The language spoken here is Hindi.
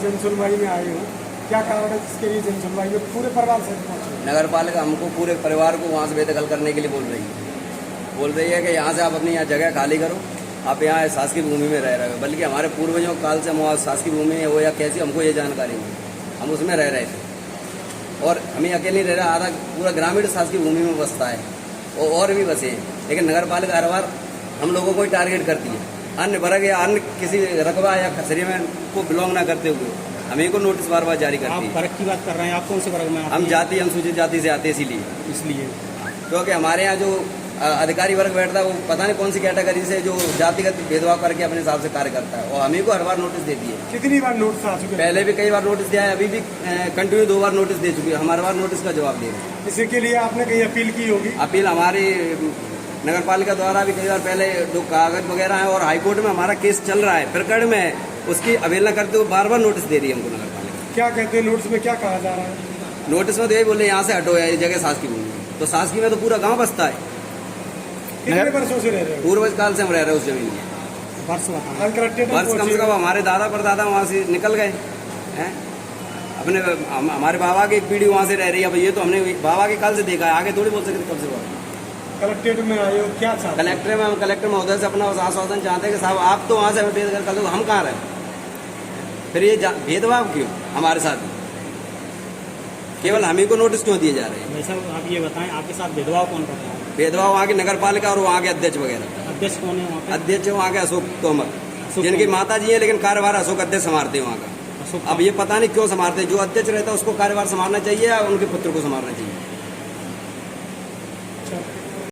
जनसुनवाई में आए हो, क्या कारण है जिसके लिए जनसुनवाई में पूरे परिवार से पहुंचे? नगर पालिका हमको पूरे परिवार को वहाँ से बेदखल करने के लिए बोल रही है कि यहाँ से आप अपनी यहाँ जगह खाली करो, आप यहाँ शासकीय भूमि में रह रहे हो। बल्कि हमारे पूर्वजों काल से हम शासकीय भूमि है वो या कैसी, हमको ये जानकारी नहीं। हम उसमें रह रहे थे और हमें अकेले रह रहा, आधा पूरा ग्रामीण शासकीय भूमि में बसता है और भी बसे हैं। लेकिन नगर पालिका हर बार हम लोगों को ही टारगेट करती है, अन्य वर्ग या अन्य किसी रकबा या खसरे में को बिलोंग ना करते हुए हमें को नोटिस बार बार जारी करती है। आप वर्ग की बात कर रहे हैं, आप कौन से वर्ग में? हम जाति अनुसूचित जाति से आते इसलिए क्योंकि हमारे यहाँ जो अधिकारी वर्ग बैठता है वो पता नहीं कौन सी कैटेगरी से जो जातिगत भेदभाव करके अपने हिसाब से कार्य करता है और हमें को हर बार नोटिस देती है। कितनी बार नोटिस आ चुके हैं? पहले भी कई बार नोटिस दिया है, अभी भी कंटिन्यू 2 बार नोटिस दे चुकी है। हमारे बार नोटिस का जवाब दे रहे हैं। इसके लिए आपने कहीं अपील की होगी? अपील हमारी नगर पालिका द्वारा भी कई बार पहले जो कागज वगैरह है और हाईकोर्ट में हमारा केस चल रहा है, प्रकरण में है, उसकी अवहेलना करते हुए बार बार नोटिस दे रही है हमको नगर पालिका। क्या कहते हैं नोटिस में, क्या कहा जा रहा है? नोटिस में तो यही बोले यहाँ से हटो, ये जगह शासकीय भूमि है। तो शासकीय में तो पूरा गाँव बसता है। कितने वर्षों से रह रहे हो? पूर्वज काल से हम रह रहे हैं उस जमीन में। वर्ष कम से कम हमारे दादा परदादा वहाँ से निकल गए हैं। अपने हमारे बाबा की एक पीढ़ी वहाँ से रह रही है। अब ये तो हमने बाबा के काल से देखा है, आगे थोड़ी बोल सकते कब से बात। कलेक्ट्रेट में आए हो, क्या चाहते? कलेक्टर में हम कलेक्टर महोदय से अपना आश्वासन चाहते हैं कि साहब आप तो वहाँ से हमें भेदभाव कर दो, हम कहाँ रहे? फिर ये भेदभाव क्यों हमारे साथ? केवल हमें को नोटिस क्यों दिए जा रहे हैं? साहब आप ये बताएं, आपके साथ भेदभाव कौन कर रहा है? भेदभाव वहाँ की नगर पालिका और वहाँ के अध्यक्ष वगैरह। अध्यक्ष कौन है वहाँ पे? अध्यक्ष वहाँ के अशोक तोमर, जिनकी माता जी है, लेकिन कार्यभार अशोक अध्यक्ष संभालते हैं वहाँ का। अब ये पता नहीं क्यों संभालते, जो अध्यक्ष रहता है उसको कार्यभार संभालना चाहिए या उनके पुत्र को संभालना चाहिए?